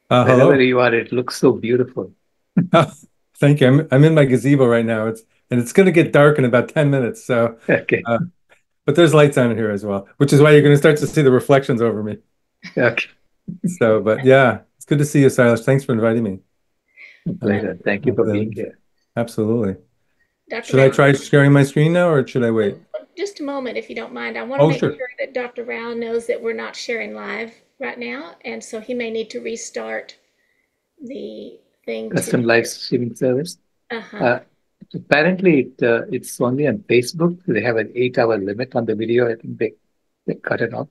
Wherever Hello. you are, it looks so beautiful. Oh, thank you. I'm in my gazebo right now. It's going to get dark in about 10 minutes. Okay, Uh, but there's lights on here as well, which is why you're going to start to see the reflections over me. okay. But yeah, it's good to see you, Silas. Thanks for inviting me. Uh, Pleasure. Thank you for being here. Absolutely. Dr. Should I Rao, try sharing my screen now, or should I wait? just a moment if you don't mind. I want to Oh, make sure. sure that Dr. Rao knows that we're not sharing live right now, and so he may need to restart the thing to Custom live share. streaming service. Uh-huh. Uh, Apparently, it's only on Facebook. They have an 8-hour limit on the video. I think they cut it off.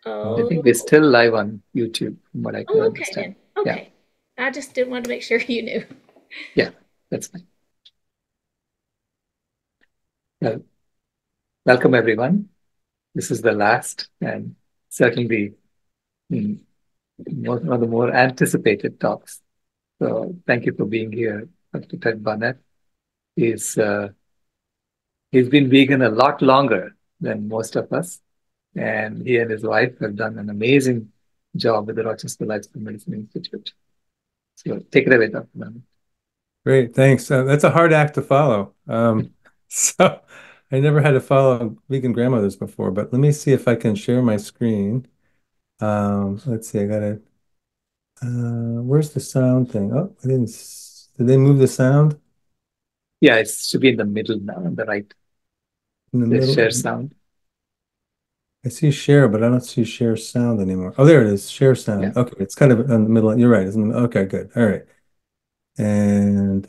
I Oh, think we're Oh, still live on YouTube, from what I could oh, okay understand. then. Yeah, Okay. I just didn't want to make sure you knew. yeah, that's fine. Well, welcome everyone. This is the last and certainly mm, one of the more anticipated talks. So thank you for being here, Dr. Ted Barnett. He's he's been vegan a lot longer than most of us, and he and his wife have done an amazing job with the Rochester Lifestyle Medicine Institute. So take it away, Dr. Barnett. great. Thanks. That's a hard act to follow. So I never had to follow vegan grandmothers before, but let me see if I can share my screen. Let's see. I got to. Where's the sound thing? Oh, I didn't. Did they move the sound Yeah, it should be in the middle now, on the right. in the The middle? share sound. I see share, but I don't see share sound anymore. Oh, there it is. Share Yeah. sound. Okay, it's kind of in the middle. You're right. Okay, good. All right. And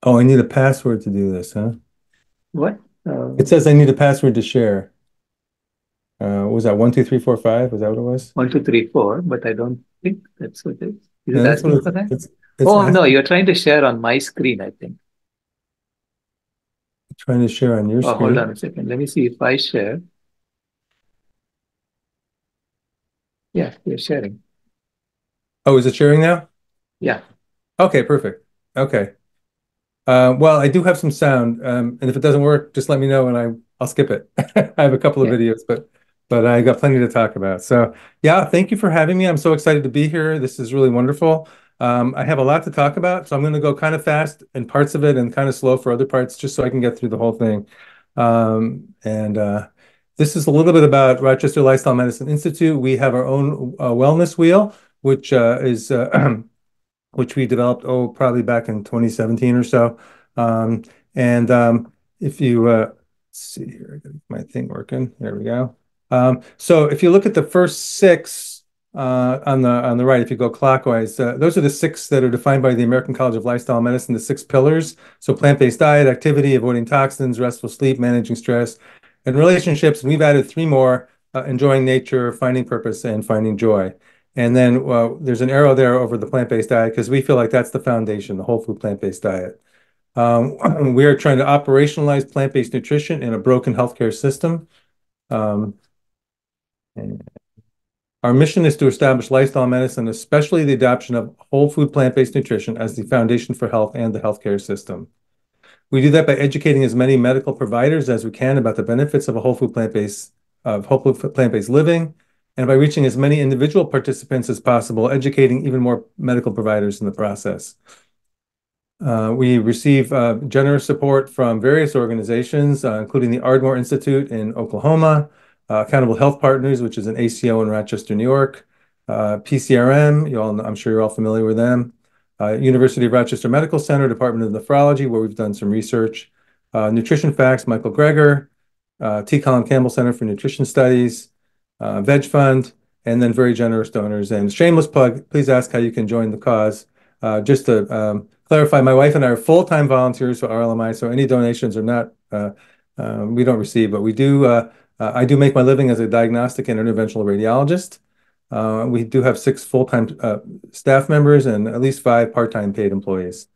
oh, I need a password to do this, huh? What? It says I need a password to share. What was that 1, 2, 3, 4, 5? Was that what it was? 1, 2, 3, 4, but I don't think that's what it is. Is it No, that's what asking for that? it's Oh no, asking. you're trying to share on my screen, I think. Trying to share on your Oh, hold on screen. a second. Let me see if I share. Yeah, you're sharing. Oh, is it sharing now? Yeah, Okay, perfect. Okay. Well, I do have some sound, and if it doesn't work, just let me know and I'll skip it. I have a couple of yeah. videos, but I got plenty to talk about. So yeah, thank you for having me. I'm so excited to be here. This is really wonderful. I have a lot to talk about, so I'm going to go kind of fast in parts of it and kind of slow for other parts, just so I can get through the whole thing. And This is a little bit about Rochester Lifestyle Medicine Institute. We have our own wellness wheel, which is which we developed, oh, probably back in 2017 or so. Um, and if you see here, I got my thing working. There we go. So if you look at the first six on the right, if you go clockwise, those are the six that are defined by the American College of Lifestyle Medicine, the six pillars. So plant-based diet, activity, avoiding toxins, restful sleep, managing stress, and relationships. And we've added three more: enjoying nature, finding purpose, and finding joy. And then there's an arrow there over the plant-based diet because we feel like that's the foundation, the whole food plant-based diet. We are trying to operationalize plant-based nutrition in a broken healthcare system. Um, our mission is to establish lifestyle medicine, especially the adoption of whole food plant-based nutrition as the foundation for health and the healthcare system. We do that by educating as many medical providers as we can about the benefits of a whole food plant-based living, and by reaching as many individual participants as possible, educating even more medical providers in the process. We receive generous support from various organizations, including the Ardmore Institute in Oklahoma, Accountable Health Partners, which is an ACO in Rochester, New York, PCRM, I'm sure you're all familiar with them, University of Rochester Medical Center, Department of Nephrology, where we've done some research, Nutrition Facts, Michael Greger, T. Colin Campbell Center for Nutrition Studies, Veg Fund, and then very generous donors. And shameless plug, please ask how you can join the cause. Just to clarify, my wife and I are full-time volunteers for RLMI, so any donations are not, we don't receive, but we do, I do make my living as a diagnostic and interventional radiologist. We do have 6 full-time staff members and at least 5 part-time paid employees.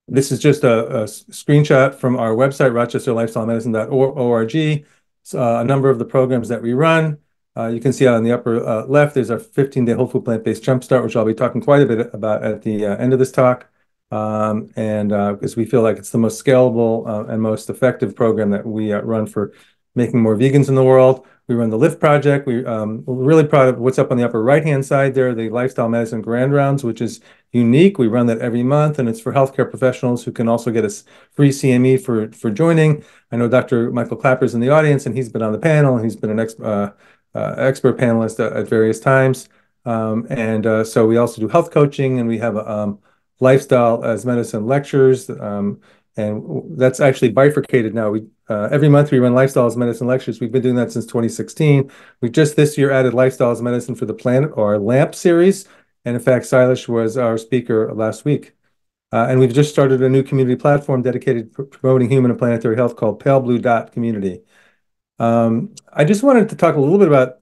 This is just a screenshot from our website, rochesterlifestylemedicine.org. A number of the programs that we run. You can see on the upper left, there's our 15-day whole food plant-based jumpstart, which I'll be talking quite a bit about at the end of this talk. Because we feel like it's the most scalable and most effective program that we run for making more vegans in the world. We run the Lift Project. We're really proud of what's up on the upper right-hand side there, the Lifestyle Medicine Grand Rounds, which is unique. We run that every month, and it's for healthcare professionals who can also get a free CME for joining. I know Dr. Michael Clapper's in the audience, and he's been on the panel, and he's been an expert panelist at various times. So we also do health coaching, and we have lifestyle as medicine lectures, and that's actually bifurcated now. Every month we run lifestyle as medicine lectures. We've been doing that since 2016. We just this year added lifestyle as medicine for the planet, or LAMP series, and in fact, Sailesh was our speaker last week. And we've just started a new community platform dedicated to promoting human and planetary health called Pale Blue Dot Community. I just wanted to talk a little bit about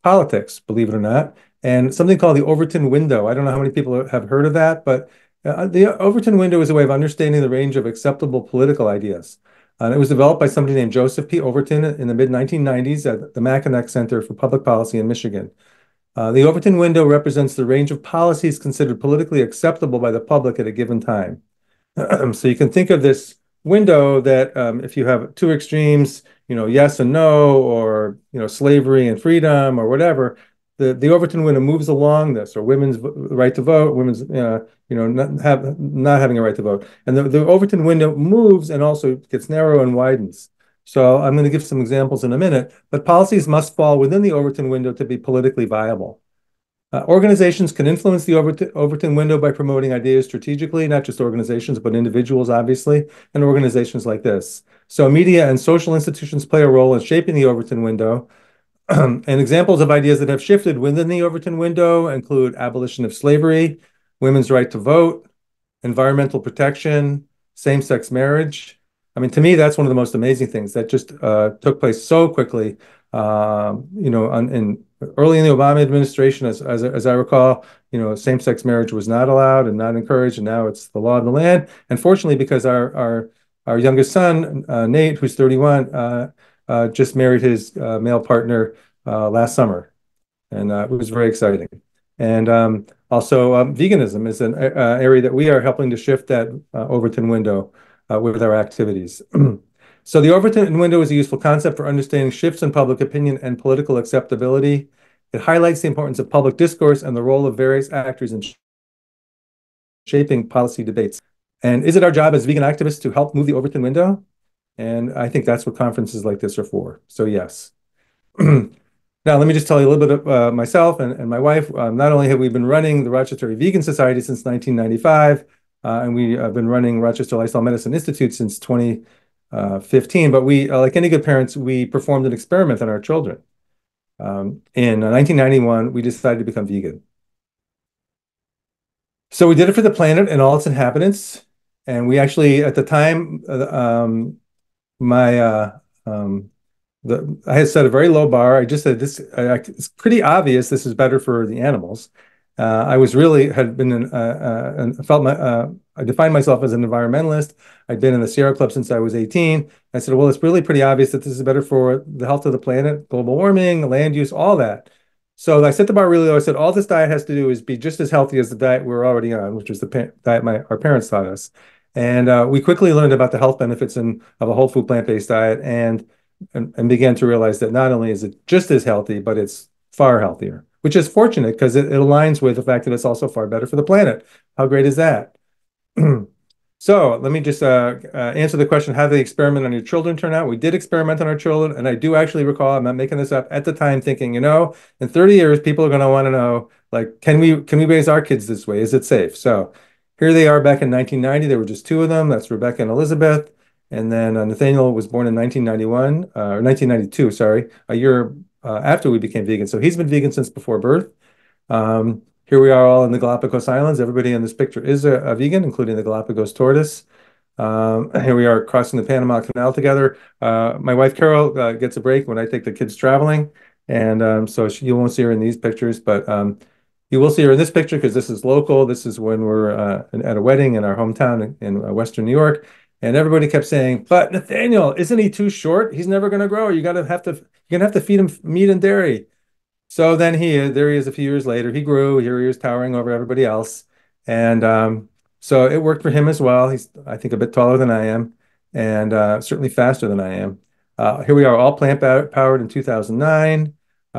politics, believe it or not, and something called the Overton window. I don't know how many people have heard of that, but the Overton window is a way of understanding the range of acceptable political ideas. It was developed by somebody named Joseph P. Overton in the mid-1990s at the Mackinac Center for Public Policy in Michigan. The Overton window represents the range of policies considered politically acceptable by the public at a given time. So you can think of this window that if you have two extremes, yes and no, or slavery and freedom, or whatever, the Overton window moves along this, or women's right to vote, women's not having a right to vote, and the Overton window moves and also gets narrow and widens. So I'm going to give some examples in a minute, but policies must fall within the Overton window to be politically viable. Organizations can influence the Overton window by promoting ideas strategically, not just organizations, but individuals, obviously, and organizations like this. So media and social institutions play a role in shaping the Overton window. And examples of ideas that have shifted within the Overton window include abolition of slavery, women's right to vote, environmental protection, same-sex marriage. I mean, to me, that's one of the most amazing things that just took place so quickly. Early in the Obama administration, as I recall, same-sex marriage was not allowed and not encouraged, and now it's the law of the land. And fortunately, because our youngest son, Nate, who's 31, just married his male partner last summer, and it was very exciting. And also, veganism is an area that we are helping to shift that Overton window with our activities. So the Overton window is a useful concept for understanding shifts in public opinion and political acceptability. It highlights the importance of public discourse and the role of various actors in shaping policy debates. And is it our job as vegan activists to help move the Overton window? And I think that's what conferences like this are for. So yes. Now, let me just tell you a little bit of myself and my wife. Not only have we been running the Rochester Vegan Society since 1995, and we have been running Rochester Lifestyle Medicine Institute since 2015, but we, like any good parents, we performed an experiment on our children. In 1991, we decided to become vegan. So we did it for the planet and all its inhabitants. And we actually, at the time, I had set a very low bar. I just said this. It's pretty obvious this is better for the animals. I was really had been and felt I defined myself as an environmentalist. I'd been in the Sierra Club since I was 18. I said, well, it's really pretty obvious that this is better for the health of the planet, global warming, land use, all that. So I set the bar really low. I said, all this diet has to do is be just as healthy as the diet we're already on, which was the diet our parents taught us. And we quickly learned about the health benefits of a whole food plant-based diet and began to realize that not only is it just as healthy, but it's far healthier, which is fortunate because it aligns with the fact that it's also far better for the planet. How great is that? So let me just answer the question, how did the experiment on your children turn out? We did experiment on our children, and I do actually recall, I'm not making this up, at the time thinking, in 30 years, people are going to want to know, like, can we raise our kids this way? Is it safe? So here they are back in 1990. There were just two of them. That's Rebecca and Elizabeth. And then Nathaniel was born in 1991, or 1992, sorry, a year after we became vegan. So he's been vegan since before birth. Here we are all in the Galapagos Islands. Everybody in this picture is a vegan, including the Galapagos tortoise. Here we are crossing the Panama Canal together. My wife, Carol, gets a break when I take the kids traveling. And so you won't see her in these pictures, but you will see her in this picture because this is local. This is when we're at a wedding in our hometown in Western New York. And everybody kept saying, but Nathaniel, isn't he too short? He's never going to grow. You're going to have to feed him meat and dairy. So then there he is a few years later. He grew. Here he is towering over everybody else. And so it worked for him as well. He's, I think, a bit taller than I am and certainly faster than I am. Here we are, all plant-powered in 2009.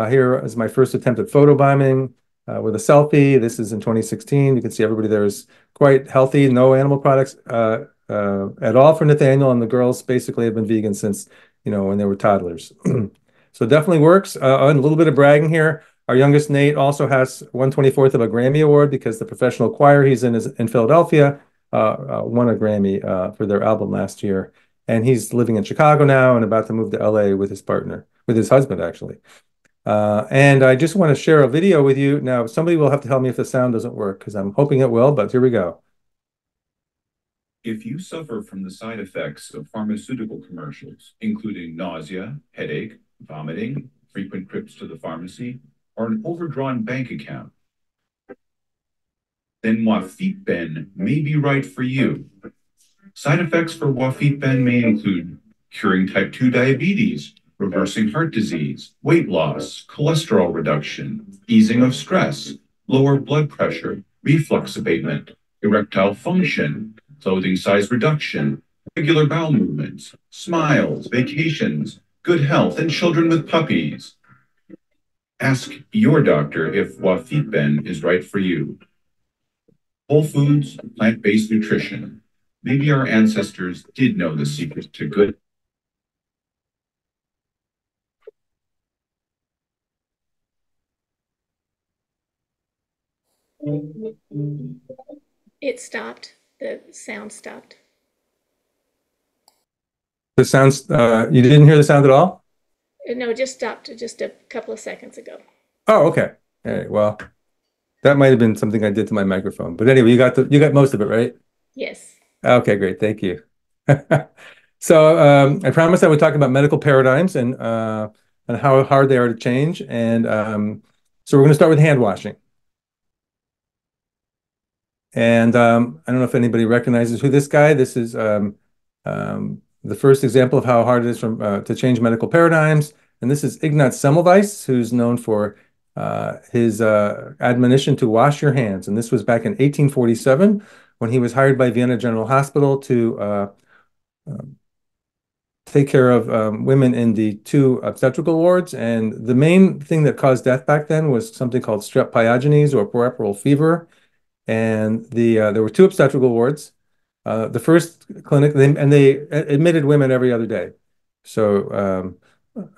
Here is my first attempt at photobombing with a selfie. This is in 2016. You can see everybody there is quite healthy, no animal products at all for Nathaniel, and the girls basically have been vegan since, when they were toddlers. So it definitely works. And a little bit of bragging here. Our youngest, Nate, also has 1/24th of a Grammy Award because the professional choir he's in is in Philadelphia won a Grammy for their album last year. And he's living in Chicago now and about to move to LA with his partner, with his husband, actually. And I just want to share a video with you. Now, somebody will have to tell me if the sound doesn't work because I'm hoping it will, but here we go. If you suffer from the side effects of pharmaceutical commercials, including nausea, headache, vomiting, frequent trips to the pharmacy, or an overdrawn bank account, then Wafitben may be right for you. Side effects for Wafitben may include curing type 2 diabetes, reversing heart disease, weight loss, cholesterol reduction, easing of stress, lower blood pressure, reflux abatement, erectile function, clothing size reduction, regular bowel movements, smiles, vacations, good health, and children with puppies. Ask your doctor if Wafitben is right for you. Whole foods, plant-based nutrition. Maybe our ancestors did know the secret to good. It stopped. The sound stopped. The sounds, you didn't hear the sound at all? No, it just stopped just a couple of seconds ago. Oh, okay. All right, well, that might have been something I did to my microphone. But anyway, you got most of it, right? Yes. Okay, great. Thank you. So I promised I would talk about medical paradigms and how hard they are to change. And so we're going to start with hand washing. And I don't know if anybody recognizes who this guy. This is the first example of how hard it is to change medical paradigms. And this is Ignaz Semmelweis, who's known for his admonition to wash your hands. And this was back in 1847 when he was hired by Vienna General Hospital to take care of women in the 2 obstetrical wards. And the main thing that caused death back then was something called strep pyogenes or puerperal fever. And there were 2 obstetrical wards. The first clinic, they admitted women every other day. So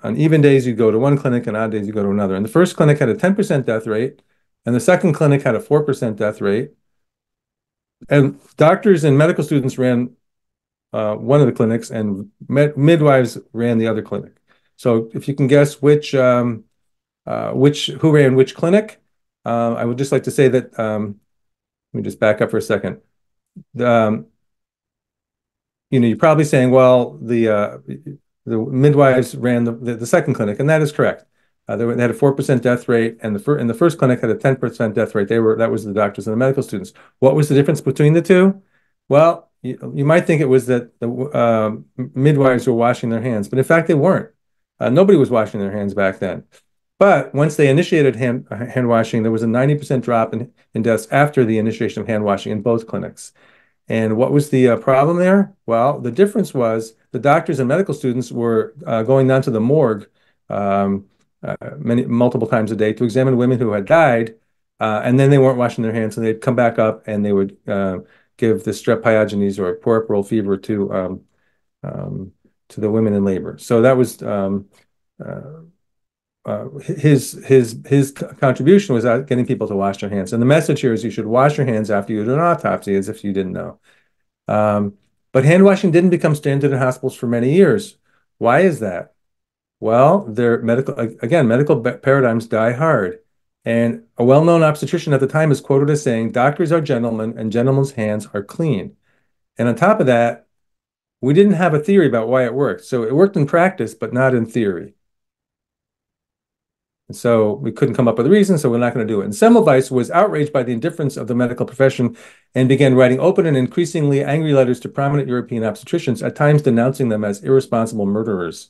on even days, you go to one clinic, and odd days, you go to another. And the first clinic had a 10% death rate, and the second clinic had a 4% death rate. And doctors and medical students ran one of the clinics, and midwives ran the other clinic. So if you can guess who ran which clinic, I would just like to say that, let me just back up for a second. You're probably saying, well, the midwives ran the second clinic, and that is correct. They had a 4% death rate, and the first clinic had a 10% death rate. That was the doctors and the medical students. What was the difference between the two? Well, you might think it was that the midwives were washing their hands, but in fact they weren't. Nobody was washing their hands back then. But once they initiated hand washing, there was a 90% drop in deaths after the initiation of hand washing in both clinics. And what was the problem there? Well, the difference was the doctors and medical students were going down to the morgue multiple times a day to examine women who had died, and then they weren't washing their hands, and they'd come back up and they would give the strep pyogenes or puerperal fever to the women in labor. So that was his contribution was getting people to wash their hands. And the message here is you should wash your hands after you do an autopsy, as if you didn't know. But hand washing didn't become standard in hospitals for many years. Why is that? Well, medical paradigms die hard. And a well-known obstetrician at the time is quoted as saying, "Doctors are gentlemen and gentlemen's hands are clean." And on top of that, we didn't have a theory about why it worked. So it worked in practice, but not in theory. And so we couldn't come up with a reason, so we're not going to do it. And Semmelweis was outraged by the indifference of the medical profession and began writing open and increasingly angry letters to prominent European obstetricians, at times denouncing them as irresponsible murderers.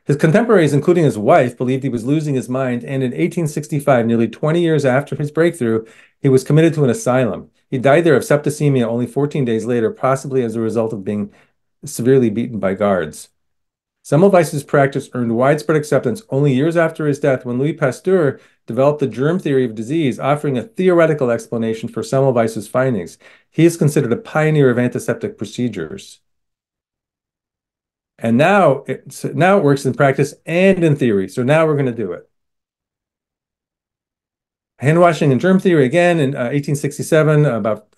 His contemporaries, including his wife, believed he was losing his mind, and in 1865, nearly 20 years after his breakthrough, he was committed to an asylum. He died there of septicemia only 14 days later, possibly as a result of being severely beaten by guards. Semmelweis's practice earned widespread acceptance only years after his death, when Louis Pasteur developed the germ theory of disease, offering a theoretical explanation for Semmelweis's findings. He is considered a pioneer of antiseptic procedures. And now it works in practice and in theory. So now we're going to do it. Hand washing and germ theory, again, in 1867, about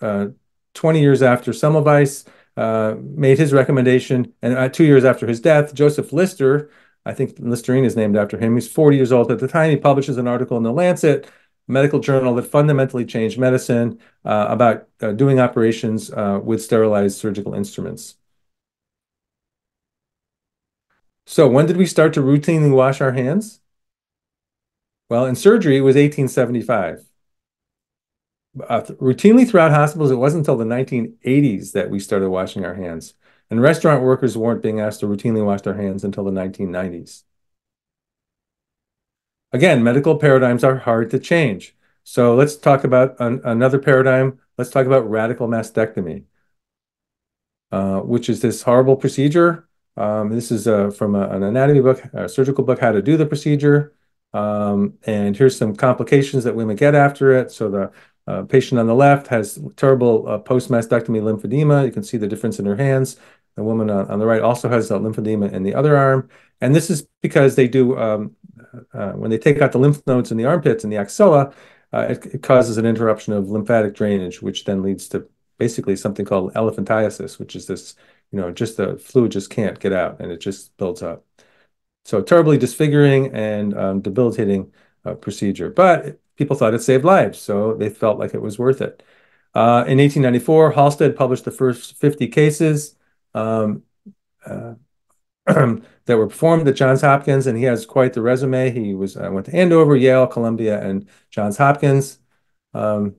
20 years after Semmelweis made his recommendation, and 2 years after his death, Joseph Lister, I think Listerine is named after him, he's 40 years old at the time, he publishes an article in The Lancet, a medical journal that fundamentally changed medicine, about doing operations with sterilized surgical instruments. So when did we start to routinely wash our hands? Well, in surgery, it was 1875. Routinely throughout hospitals, it wasn't until the 1980s that we started washing our hands. And restaurant workers weren't being asked to routinely wash their hands until the 1990s. Again, medical paradigms are hard to change. So let's talk about another paradigm. Let's talk about radical mastectomy, which is this horrible procedure. This is from an anatomy book, a surgical book, How to Do the Procedure. And here's some complications that women get after it. So the patient on the left has terrible post-mastectomy lymphedema. You can see the difference in her hands. The woman on the right also has lymphedema in the other arm. And this is because they do, when they take out the lymph nodes in the armpits and the axilla, it causes an interruption of lymphatic drainage, which then leads to basically something called elephantiasis, which is this, just the fluid just can't get out and it just builds up. So terribly disfiguring and debilitating procedure. But people thought it saved lives, so they felt like it was worth it. In 1894, Halsted published the first 50 cases that were performed at Johns Hopkins, and he has quite the resume. He went to Andover, Yale, Columbia, and Johns Hopkins. Radical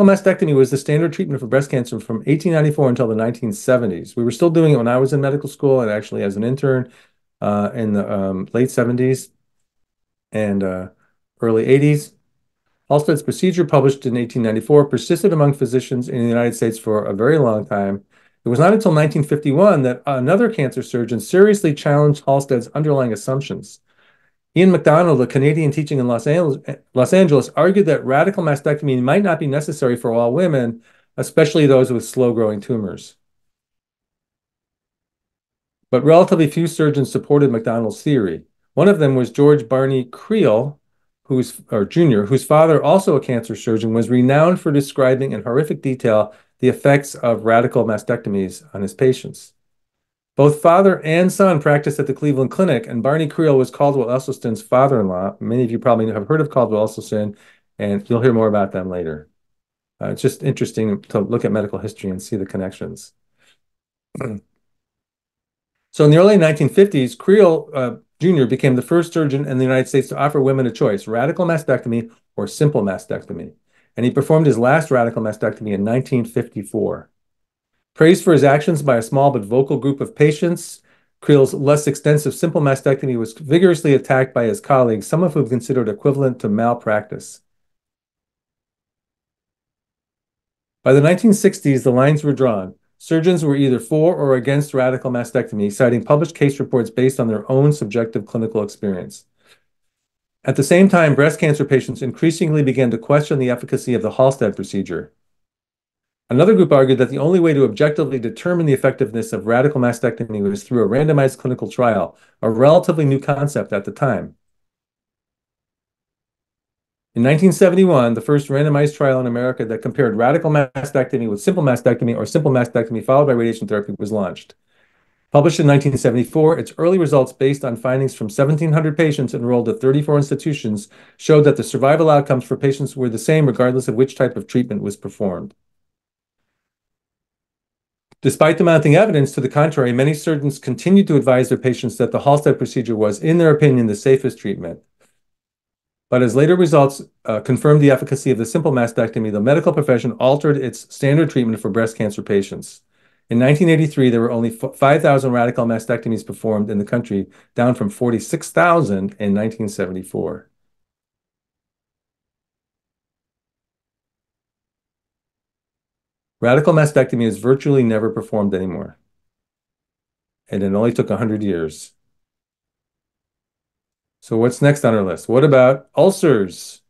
mastectomy was the standard treatment for breast cancer from 1894 until the 1970s. We were still doing it when I was in medical school and actually as an intern in the late 70s and early 80s. Halsted's procedure, published in 1894, persisted among physicians in the United States for a very long time. It was not until 1951 that another cancer surgeon seriously challenged Halsted's underlying assumptions. Ian MacDonald, a Canadian teaching in Los Angeles, argued that radical mastectomy might not be necessary for all women, especially those with slow-growing tumors. But relatively few surgeons supported MacDonald's theory. One of them was George Barney Creel, Jr., whose father, also a cancer surgeon, was renowned for describing in horrific detail the effects of radical mastectomies on his patients. Both father and son practiced at the Cleveland Clinic, and Barney Creel was Caldwell Esselstyn's father-in-law. Many of you probably have heard of Caldwell Esselstyn, and you'll hear more about them later. It's just interesting to look at medical history and see the connections. So in the early 1950s, Creel Jr. became the first surgeon in the United States to offer women a choice, radical mastectomy or simple mastectomy. And he performed his last radical mastectomy in 1954. Praised for his actions by a small but vocal group of patients, Creel's less extensive simple mastectomy was vigorously attacked by his colleagues, some of whom considered equivalent to malpractice. By the 1960s, the lines were drawn. Surgeons were either for or against radical mastectomy, citing published case reports based on their own subjective clinical experience. At the same time, breast cancer patients increasingly began to question the efficacy of the Halsted procedure. Another group argued that the only way to objectively determine the effectiveness of radical mastectomy was through a randomized clinical trial, a relatively new concept at the time. In 1971, the first randomized trial in America that compared radical mastectomy with simple mastectomy or simple mastectomy followed by radiation therapy was launched. Published in 1974, its early results, based on findings from 1,700 patients enrolled at 34 institutions, showed that the survival outcomes for patients were the same regardless of which type of treatment was performed. Despite the mounting evidence to the contrary, many surgeons continued to advise their patients that the Halsted procedure was, in their opinion, the safest treatment. But as later results confirmed the efficacy of the simple mastectomy, the medical profession altered its standard treatment for breast cancer patients. In 1983, there were only 5,000 radical mastectomies performed in the country, down from 46,000 in 1974. Radical mastectomy is virtually never performed anymore. and it only took 100 years. So what's next on our list? What about ulcers?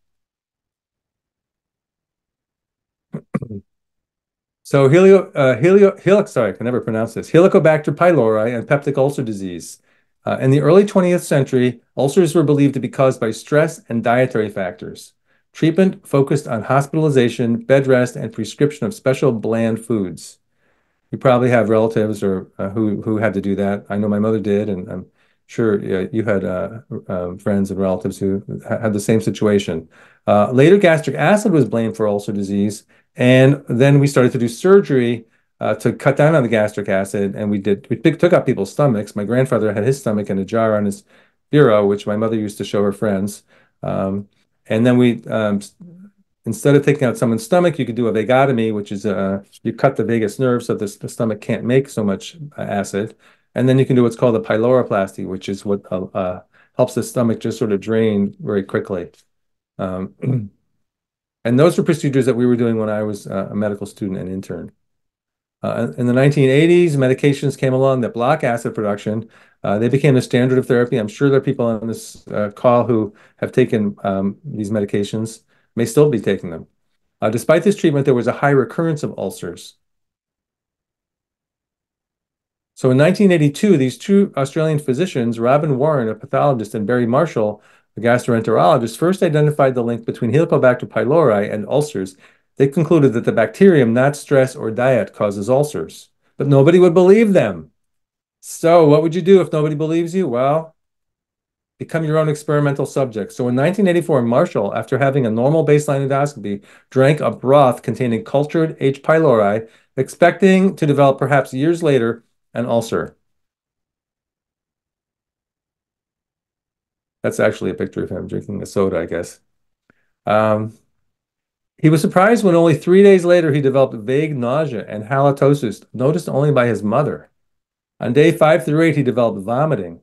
So sorry, I can never pronounce this. Helicobacter pylori and peptic ulcer disease. In the early 20th century, ulcers were believed to be caused by stress and dietary factors. Treatment focused on hospitalization, bed rest, and prescription of special bland foods. You probably have relatives or who had to do that. I know my mother did, and I'm sure you had friends and relatives who had the same situation. Later, gastric acid was blamed for ulcer disease, and then we started to do surgery to cut down on the gastric acid, and we took out people's stomachs. My grandfather had his stomach in a jar on his bureau, which my mother used to show her friends. And then we instead of taking out someone's stomach, you could do a vagotomy, which is you cut the vagus nerve so the stomach can't make so much acid. And then you can do what's called a pyloroplasty, which is what helps the stomach just sort of drain very quickly. And those were procedures that we were doing when I was a medical student and intern. In the 1980s, medications came along that block acid production. They became the standard of therapy. I'm sure there are people on this call who have taken these medications, may still be taking them. Despite this treatment, there was a high recurrence of ulcers. So in 1982, these two Australian physicians, Robin Warren, a pathologist, and Barry Marshall, a gastroenterologist, first identified the link between Helicobacter pylori and ulcers. They concluded that the bacterium, not stress or diet, causes ulcers. But nobody would believe them. So what would you do if nobody believes you? Well, become your own experimental subject. So in 1984, Marshall, after having a normal baseline endoscopy, drank a broth containing cultured H. pylori, expecting to develop perhaps years later an ulcer. That's actually a picture of him drinking a soda, I guess. He was surprised when only 3 days later he developed vague nausea and halitosis, noticed only by his mother. On day 5 through 8, he developed vomiting.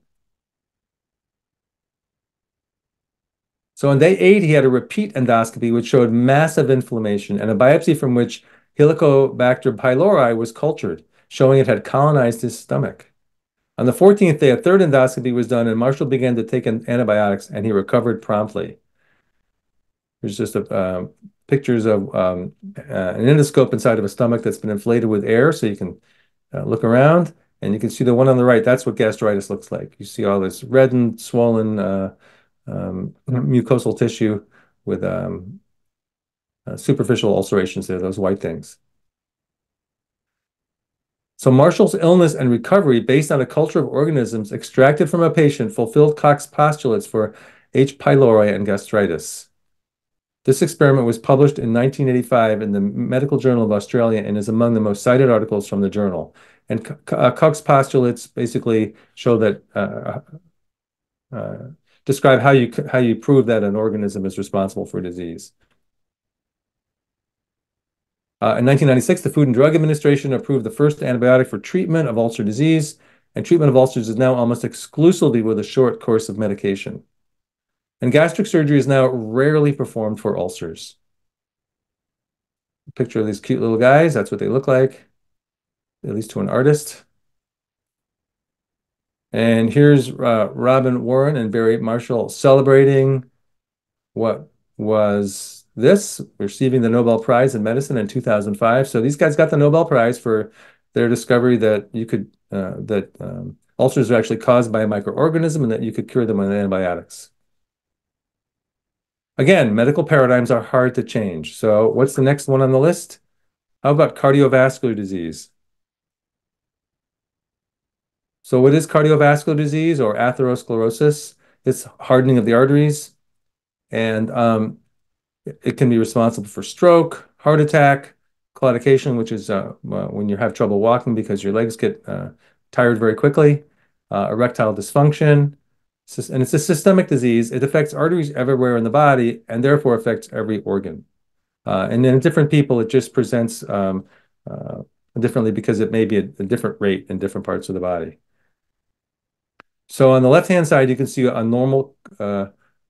So on day 8, he had a repeat endoscopy, which showed massive inflammation and a biopsy from which Helicobacter pylori was cultured, showing it had colonized his stomach. On the 14th day, a third endoscopy was done, and Marshall began to take antibiotics, and he recovered promptly. There's just pictures of an endoscope inside of a stomach that's been inflated with air, so you can look around, and you can see the one on the right. That's what gastritis looks like. You see all this reddened, swollen mucosal tissue with superficial ulcerations there, those white things. So Marshall's illness and recovery, based on a culture of organisms extracted from a patient, fulfilled Koch's postulates for H. pylori and gastritis. This experiment was published in 1985 in the Medical Journal of Australia and is among the most cited articles from the journal. And Koch's postulates basically show that describe how you prove that an organism is responsible for disease. In 1996, the Food and Drug Administration approved the first antibiotic for treatment of ulcer disease, and treatment of ulcers is now almost exclusively with a short course of medication. And gastric surgery is now rarely performed for ulcers. A picture of these cute little guys, that's what they look like, at least to an artist. And here's Robin Warren and Barry Marshall celebrating what was this, receiving the Nobel Prize in Medicine in 2005. So these guys got the Nobel Prize for their discovery that you could ulcers are actually caused by a microorganism and that you could cure them with antibiotics. Again, medical paradigms are hard to change. So what's the next one on the list? How about cardiovascular disease? So what is cardiovascular disease or atherosclerosis? It's hardening of the arteries, and it can be responsible for stroke, heart attack, claudication, which is when you have trouble walking because your legs get tired very quickly, erectile dysfunction, and it's a systemic disease. It affects arteries everywhere in the body and therefore affects every organ. And in different people, it just presents differently because it may be a different rate in different parts of the body. So on the left-hand side, you can see a normal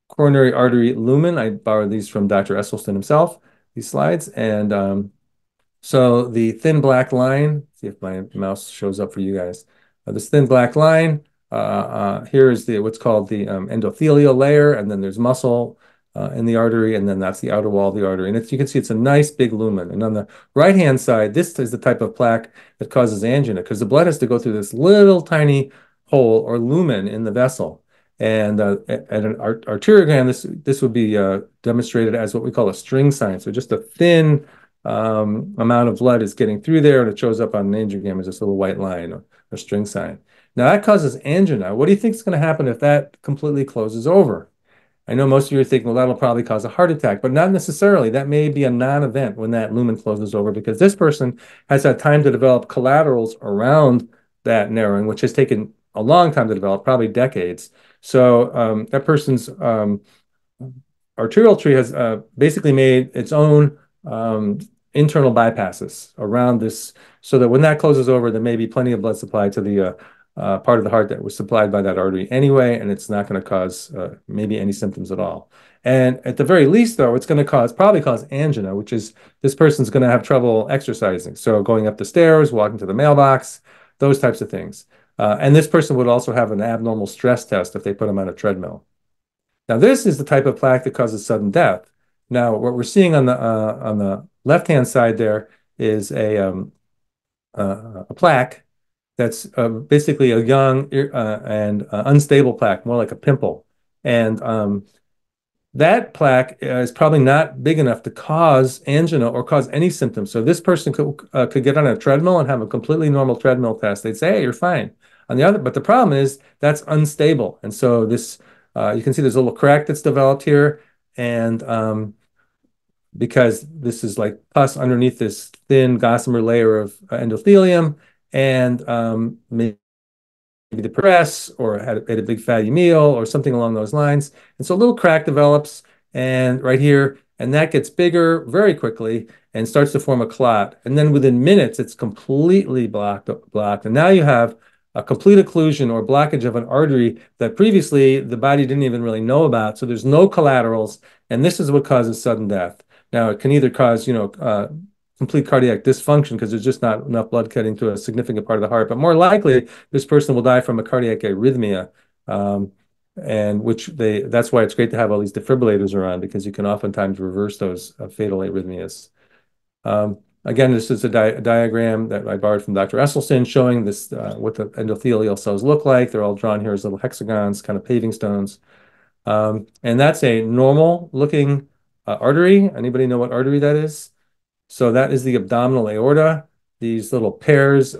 coronary artery lumen. I borrowed these from Dr. Esselstyn himself, these slides. And so the thin black line, see if my mouse shows up for you guys. this thin black line. Here is what's called the endothelial layer, and then there's muscle in the artery, and then that's the outer wall of the artery. And you can see it's a nice big lumen. And on the right-hand side, this is the type of plaque that causes angina, because the blood has to go through this little tiny hole or lumen in the vessel. And at an arteriogram, this would be demonstrated as what we call a string sign. So just a thin amount of blood is getting through there, and it shows up on an angiogram as this little white line or string sign. Now that causes angina. What do you think is going to happen if that completely closes over? I know most of you are thinking, well, that'll probably cause a heart attack, but not necessarily. That may be a non-event when that lumen closes over, because this person has had time to develop collaterals around that narrowing, which has taken a long time to develop, probably decades. So that person's arterial tree has basically made its own internal bypasses around this, so that when that closes over, there may be plenty of blood supply to the part of the heart that was supplied by that artery anyway, and it's not going to cause maybe any symptoms at all. And at the very least, though, it's going to probably cause angina, which is this person's going to have trouble exercising. So going up the stairs, walking to the mailbox, those types of things. And this person would also have an abnormal stress test if they put them on a treadmill. Now, this is the type of plaque that causes sudden death. Now, what we're seeing on the left-hand side there is a plaque that's basically a young and unstable plaque, more like a pimple. And that plaque is probably not big enough to cause angina or cause any symptoms. So this person could get on a treadmill and have a completely normal treadmill test. They'd say, hey, you're fine. But the problem is that's unstable. And so this, you can see there's a little crack that's developed here. And because this is like pus underneath this thin gossamer layer of endothelium, and maybe the press or had a big fatty meal or something along those lines. And so a little crack develops and right here, and that gets bigger very quickly and starts to form a clot. And then within minutes, it's completely blocked. And now you have a complete occlusion or blockage of an artery that previously the body didn't even really know about. So there's no collaterals, and this is what causes sudden death. Now, it can either cause, complete cardiac dysfunction because there's just not enough blood getting to a significant part of the heart. But more likely, this person will die from a cardiac arrhythmia, and that's why it's great to have all these defibrillators around, because you can oftentimes reverse those fatal arrhythmias. Again, this is a diagram that I borrowed from Dr. Esselstyn showing this what the endothelial cells look like. They're all drawn here as little hexagons, kind of paving stones. And that's a normal looking artery. Anybody know what artery that is? So that is the abdominal aorta. These little pairs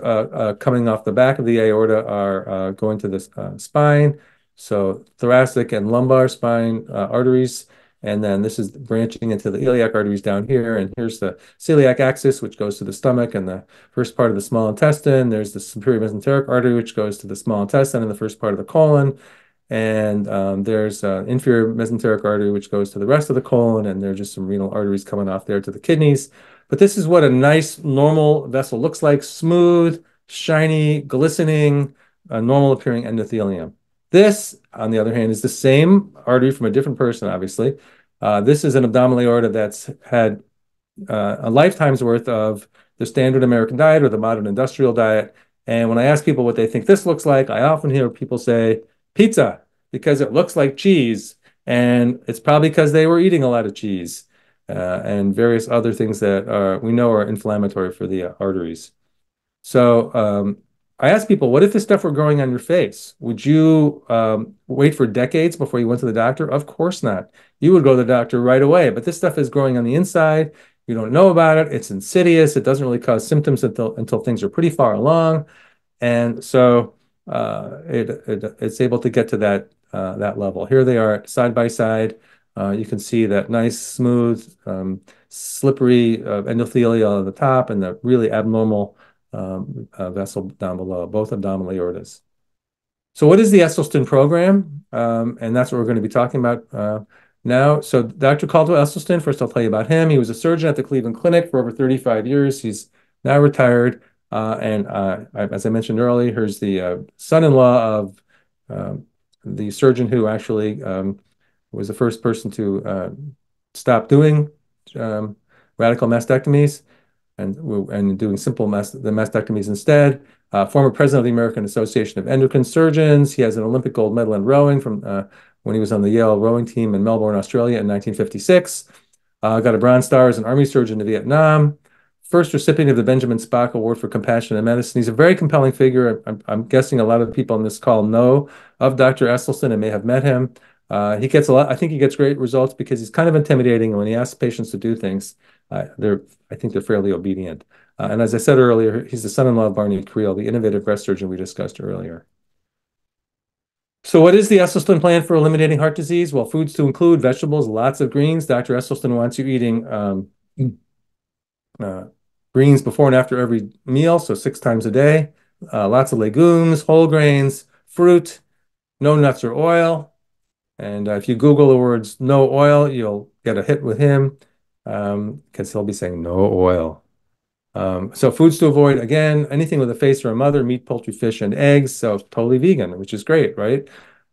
coming off the back of the aorta are going to the spine. So thoracic and lumbar spine arteries. And then this is branching into the iliac arteries down here. And here's the celiac axis, which goes to the stomach and the first part of the small intestine. There's the superior mesenteric artery, which goes to the small intestine and the first part of the colon. And there's inferior mesenteric artery, which goes to the rest of the colon. And there are just some renal arteries coming off there to the kidneys. But this is what a nice normal vessel looks like: smooth, shiny, glistening, normal appearing endothelium. This, on the other hand, is the same artery from a different person, obviously. This is an abdominal aorta that's had a lifetime's worth of the standard American diet or the modern industrial diet. And when I ask people what they think this looks like, I often hear people say pizza, because it looks like cheese. And it's probably because they were eating a lot of cheese. And various other things that we know are inflammatory for the arteries. So I ask people, what if this stuff were growing on your face? Would you wait for decades before you went to the doctor? Of course not. You would go to the doctor right away. But this stuff is growing on the inside. You don't know about it. It's insidious. It doesn't really cause symptoms until things are pretty far along. And so it's able to get to that level. Here they are side by side. You can see that nice, smooth, slippery endothelial at the top and the really abnormal vessel down below, both abdominal aortas. So what is the Esselstyn program? And that's what we're going to be talking about now. So Dr. Caldwell Esselstyn, first I'll tell you about him. He was a surgeon at the Cleveland Clinic for over 35 years. He's now retired. As I mentioned earlier, here's the son-in-law of the surgeon who actually was the first person to stop doing radical mastectomies and doing simple mastectomies instead. Former president of the American Association of Endocrine Surgeons. He has an Olympic gold medal in rowing from when he was on the Yale rowing team in Melbourne, Australia in 1956. Got a Bronze Star as an Army surgeon in Vietnam. First recipient of the Benjamin Spock Award for Compassionate Medicine. He's a very compelling figure. I'm guessing a lot of the people on this call know of Dr. Esselstyn and may have met him. He gets a lot. I think he gets great results because he's kind of intimidating, and when he asks patients to do things, I think they're fairly obedient. And as I said earlier, he's the son-in-law of Barnett, the innovative breast surgeon we discussed earlier. So what is the Esselstyn plan for eliminating heart disease? Well, foods to include vegetables, lots of greens. Dr. Esselstyn wants you eating greens before and after every meal, so 6 times a day. Lots of legumes, whole grains, fruit, no nuts or oil. And if you Google the words no oil, you'll get a hit with him because he'll be saying no oil. So foods to avoid, again, anything with a face or a mother, meat, poultry, fish, and eggs. So totally vegan, which is great, right?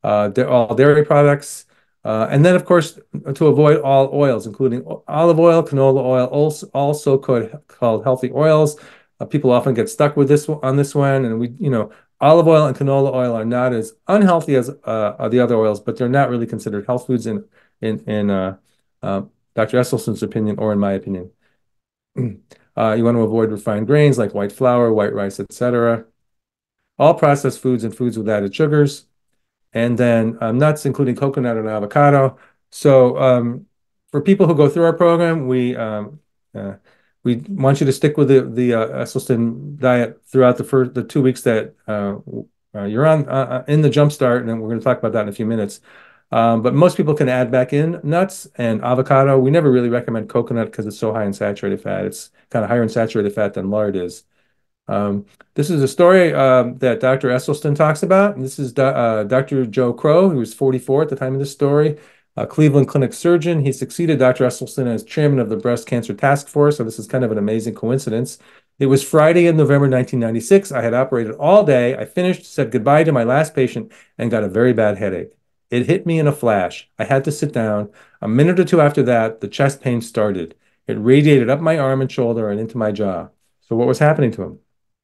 They're all dairy products. And then, of course, to avoid all oils, including olive oil, canola oil, also called healthy oils. People often get stuck with this on this one. And olive oil and canola oil are not as unhealthy as the other oils, but they're not really considered health foods in Dr. Esselstyn's opinion or in my opinion. You want to avoid refined grains like white flour, white rice, etc. All processed foods and foods with added sugars. And then nuts, including coconut and avocado. So for people who go through our program, we want you to stick with the Esselstyn diet throughout the 2 weeks that you're on in the Jumpstart, and then we're going to talk about that in a few minutes. But most people can add back in nuts and avocado. We never really recommend coconut because it's so high in saturated fat. It's kind of higher in saturated fat than lard is. This is a story that Dr. Esselstyn talks about. And this is Dr. Joe Crow, who was 44 at the time of this story, a Cleveland Clinic surgeon. He succeeded Dr. Esselstyn as chairman of the Breast Cancer Task Force. So this is kind of an amazing coincidence. It was Friday in November 1996. I had operated all day. I finished, said goodbye to my last patient, and got a very bad headache. It hit me in a flash. I had to sit down. A minute or two after that, the chest pain started. It radiated up my arm and shoulder and into my jaw. So what was happening to him?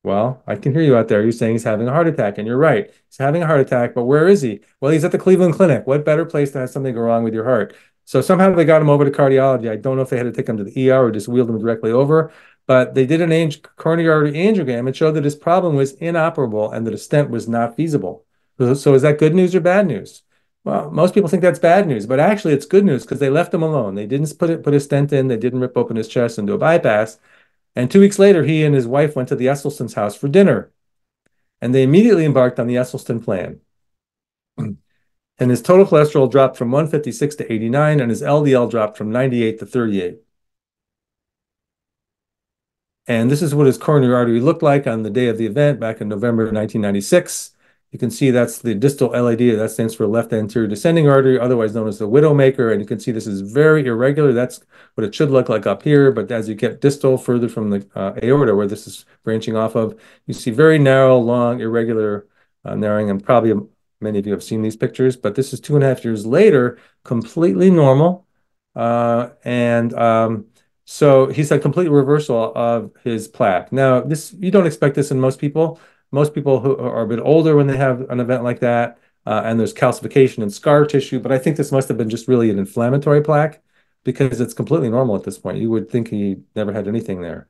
Well, I can hear you out there. You're saying he's having a heart attack, and you're right. He's having a heart attack, but where is he? Well, he's at the Cleveland Clinic. What better place to have something go wrong with your heart? So somehow they got him over to cardiology. I don't know if they had to take him to the ER or just wheeled him directly over, but they did an coronary artery angiogram and showed that his problem was inoperable and that a stent was not feasible. So is that good news or bad news? Well, most people think that's bad news, but actually it's good news because they left him alone. They didn't put a stent in. They didn't rip open his chest and do a bypass. And 2 weeks later, he and his wife went to the Esselstyn's house for dinner. And they immediately embarked on the Esselstyn plan. And his total cholesterol dropped from 156 to 89, and his LDL dropped from 98 to 38. And this is what his coronary artery looked like on the day of the event back in November 1996. You can see that's the distal LAD. That stands for left anterior descending artery, otherwise known as the widowmaker. And you can see this is very irregular. That's what it should look like up here. But as you get distal further from the aorta, where this is branching off of, you see very narrow, long, irregular narrowing. And probably many of you have seen these pictures. But this is 2.5 years later, completely normal. So he's a complete reversal of his plaque. Now, you don't expect this in most people. Most people who are a bit older when they have an event like that, and there's calcification and scar tissue, but I think this must have been just really an inflammatory plaque because it's completely normal at this point. You would think he never had anything there.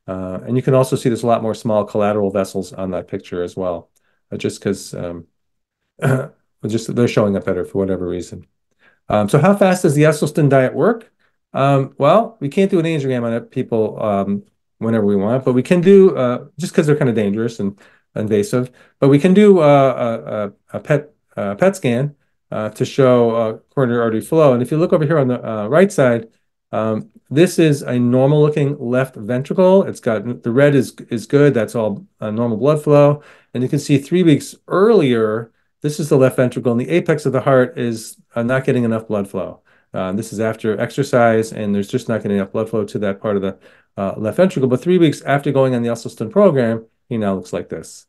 And you can also see there's a lot more small collateral vessels on that picture as well, just because they're showing up better for whatever reason. So how fast does the Esselstyn diet work? Well, we can't do an angiogram on people whenever we want, but we can do, just because they're kind of dangerous and invasive, but we can do a PET scan to show coronary artery flow. And if you look over here on the right side, this is a normal looking left ventricle. It's got the red is good. That's all normal blood flow. And you can see 3 weeks earlier, this is the left ventricle, and the apex of the heart is not getting enough blood flow. This is after exercise, and there's just not getting enough blood flow to that part of the left ventricle. But 3 weeks after going on the Esselstyn program, he now looks like this.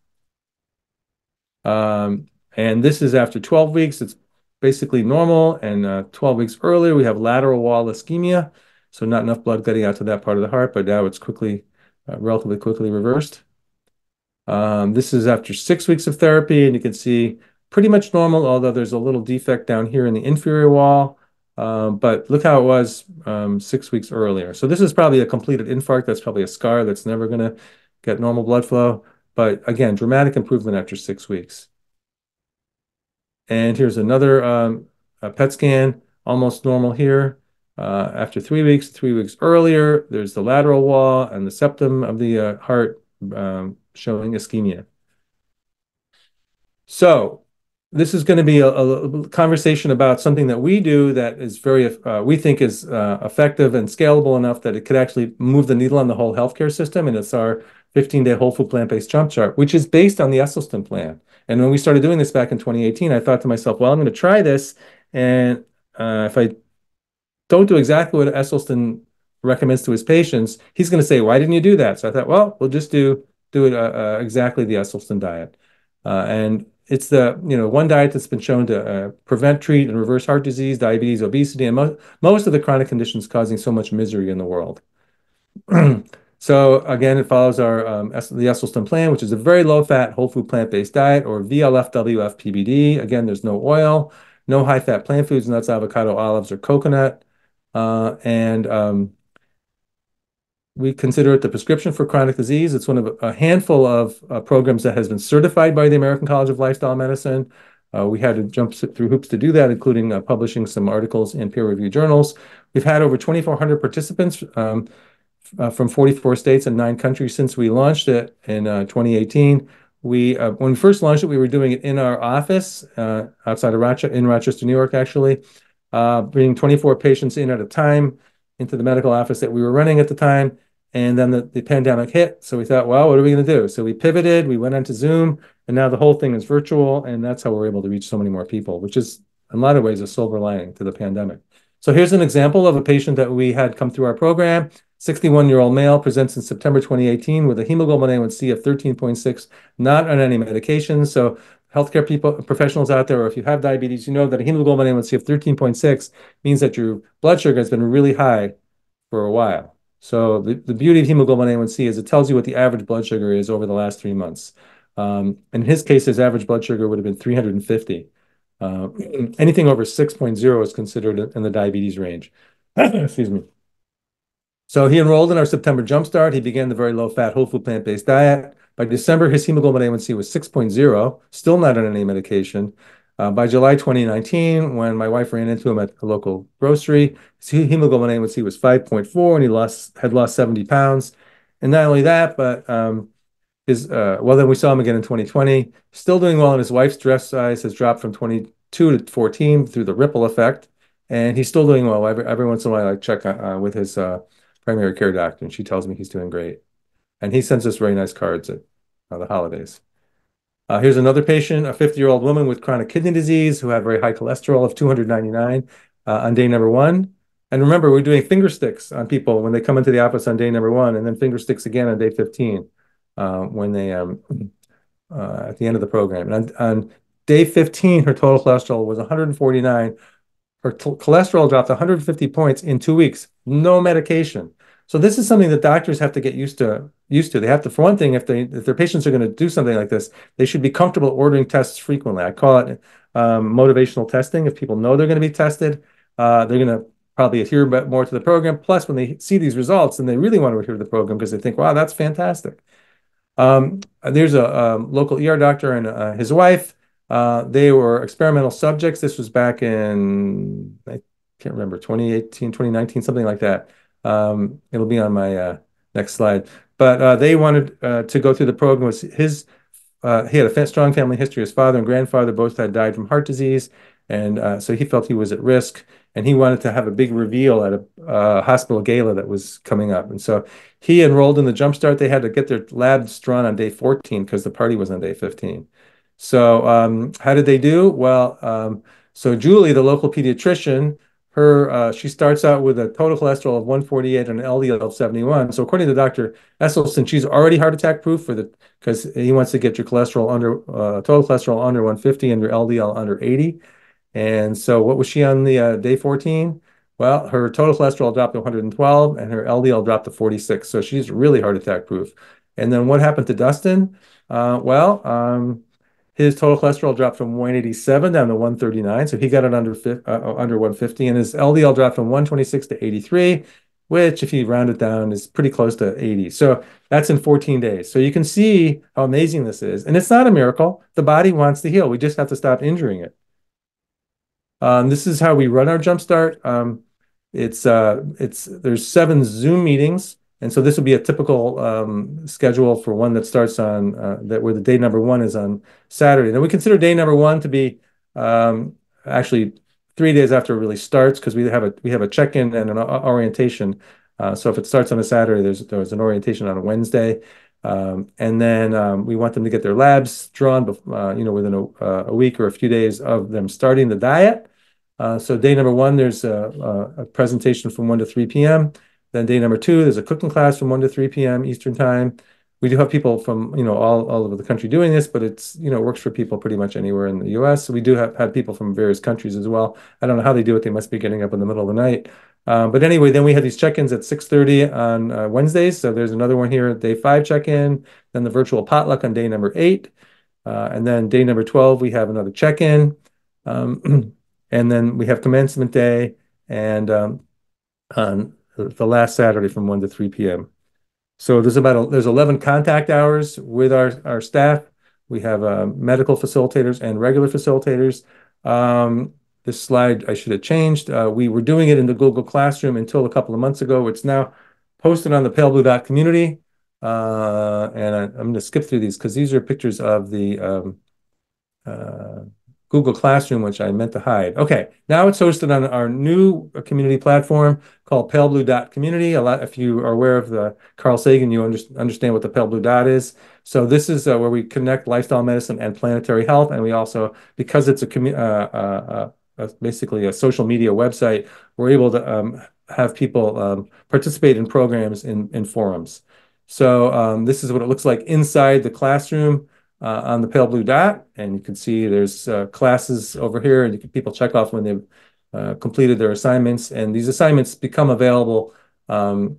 And this is after 12 weeks. It's basically normal. And 12 weeks earlier, we have lateral wall ischemia. So not enough blood getting out to that part of the heart, but now it's relatively quickly reversed. This is after 6 weeks of therapy, and you can see pretty much normal, although there's a little defect down here in the inferior wall. But look how it was 6 weeks earlier. So this is probably a completed infarct. That's probably a scar that's never going to get normal blood flow. But again, dramatic improvement after 6 weeks. And here's another a PET scan, almost normal here. After 3 weeks, 3 weeks earlier, there's the lateral wall and the septum of the heart showing ischemia. So this is going to be a conversation about something that we do that is very, we think is effective and scalable enough that it could actually move the needle on the whole healthcare system. And it's our 15-day whole food plant-based jump chart, which is based on the Esselstyn plan. And when we started doing this back in 2018, I thought to myself, well, I'm going to try this. And if I don't do exactly what Esselstyn recommends to his patients, he's going to say, why didn't you do that? So I thought, well, we'll just do it exactly the Esselstyn diet. And it's the one diet that's been shown to prevent, treat, and reverse heart disease, diabetes, obesity, and most of the chronic conditions causing so much misery in the world. So again, it follows the Esselstyn plan, which is a very low-fat, whole food plant-based diet, or VLFWF-PBD. Again, there's no oil, no high-fat plant foods, nuts, avocado, olives, or coconut. We consider it the prescription for chronic disease. It's one of a handful of programs that has been certified by the American College of Lifestyle Medicine. We had to jump through hoops to do that, including publishing some articles in peer-reviewed journals. We've had over 2,400 participants from 44 states and 9 countries since we launched it in 2018. When we first launched it, we were doing it in our office outside of Rochester, New York, actually, bringing 24 patients in at a time into the medical office that we were running at the time. And then the pandemic hit. So we thought, well, what are we going to do? So we pivoted, we went onto Zoom, and now the whole thing is virtual. And that's how we're able to reach so many more people, which is in a lot of ways a silver lining to the pandemic. So here's an example of a patient that we had come through our program. 61-year-old male presents in September 2018 with a hemoglobin A1C of 13.6, not on any medication. So healthcare professionals out there, or if you have diabetes, you know that a hemoglobin A1C of 13.6 means that your blood sugar has been really high for a while. So the beauty of hemoglobin A1C is it tells you what the average blood sugar is over the last 3 months. In his case, his average blood sugar would have been 350. Anything over 6.0 is considered in the diabetes range. Excuse me. So he enrolled in our September Jumpstart. He began the very low-fat, whole food plant-based diet. By December, his hemoglobin A1C was 6.0, still not on any medication. By July 2019, when my wife ran into him at a local grocery, his hemoglobin A1C was 5.4, and he had lost 70 pounds. And not only that, but then we saw him again in 2020, still doing well, and his wife's dress size has dropped from 22 to 14 through the ripple effect, and he's still doing well. Every once in a while, I check with his primary care doctor, and she tells me he's doing great. And he sends us very nice cards at the holidays. Here's another patient, a 50-year-old woman with chronic kidney disease who had very high cholesterol of 299 on day number 1. And remember, we're doing finger sticks on people when they come into the office on day number 1, and then finger sticks again on day 15 when they at the end of the program. And on day 15, her total cholesterol was 149. Her cholesterol dropped 150 points in 2 weeks, no medication. So this is something that doctors have to get used to. They have to, for one thing, if their patients are going to do something like this, they should be comfortable ordering tests frequently. I call it motivational testing. If people know they're going to be tested, they're going to probably adhere more to the program. Plus, when they see these results, then they really want to adhere to the program because they think, wow, that's fantastic. There's a local ER doctor and his wife. They were experimental subjects. This was back in, I can't remember, 2018, 2019, something like that. It'll be on my next slide. But they wanted to go through the program. He had a strong family history. His father and grandfather both had died from heart disease. And so he felt he was at risk. And he wanted to have a big reveal at a hospital gala that was coming up. And so he enrolled in the Jumpstart. They had to get their labs drawn on day 14 because the party was on day 15. So how did they do? Well, so Julie, the local pediatrician, she starts out with a total cholesterol of 148 and an LDL of 71. So according to Dr. Esselstyn, she's already heart attack proof because he wants to get your cholesterol total cholesterol under 150 and your LDL under 80. And so what was she on the day 14? Well, her total cholesterol dropped to 112 and her LDL dropped to 46. So she's really heart attack proof. And then what happened to Dustin? His total cholesterol dropped from 187 down to 139, so he got it under 150, and his LDL dropped from 126 to 83, which, if you round it down, is pretty close to 80. So that's in 14 days. So you can see how amazing this is. And it's not a miracle. The body wants to heal. We just have to stop injuring it. This is how we run our Jumpstart. There's 7 Zoom meetings. And so this would be a typical schedule for one that starts on where the day number 1 is on Saturday. Then we consider day number 1 to be actually 3 days after it really starts, because we have a check-in and an orientation. So if it starts on a Saturday, there's an orientation on a Wednesday, and then we want them to get their labs drawn, within a week or a few days of them starting the diet. So day number 1, there's a presentation from 1 to 3 p.m. Then day number 2, there's a cooking class from 1 to 3 p.m. Eastern time. We do have people from all over the country doing this, but it works for people pretty much anywhere in the U.S. So we do have people from various countries as well. I don't know how they do it. They must be getting up in the middle of the night. But anyway, then we have these check-ins at 6:30 on Wednesdays. So there's another one here, day 5 check-in. Then the virtual potluck on day number 8. And then day number 12, we have another check-in. And then we have commencement day and on the last Saturday from 1 to 3 p.m. So there's 11 contact hours with our staff. We have medical facilitators and regular facilitators. This slide I should have changed. We were doing it in the Google Classroom until a couple of months ago. It's now posted on the PaleBlue.community. And I'm going to skip through these because these are pictures of the Google Classroom, which I meant to hide. Okay, now it's hosted on our new community platform called PaleBlue.community. If you are aware of the Carl Sagan, you understand what the PaleBlue dot is. So this is where we connect lifestyle medicine and planetary health, and we also, because it's basically a social media website, we're able to have people participate in programs in forums. So this is what it looks like inside the classroom. On the PaleBlue dot, and you can see there's classes over here, and people check off when they've completed their assignments, and these assignments become available during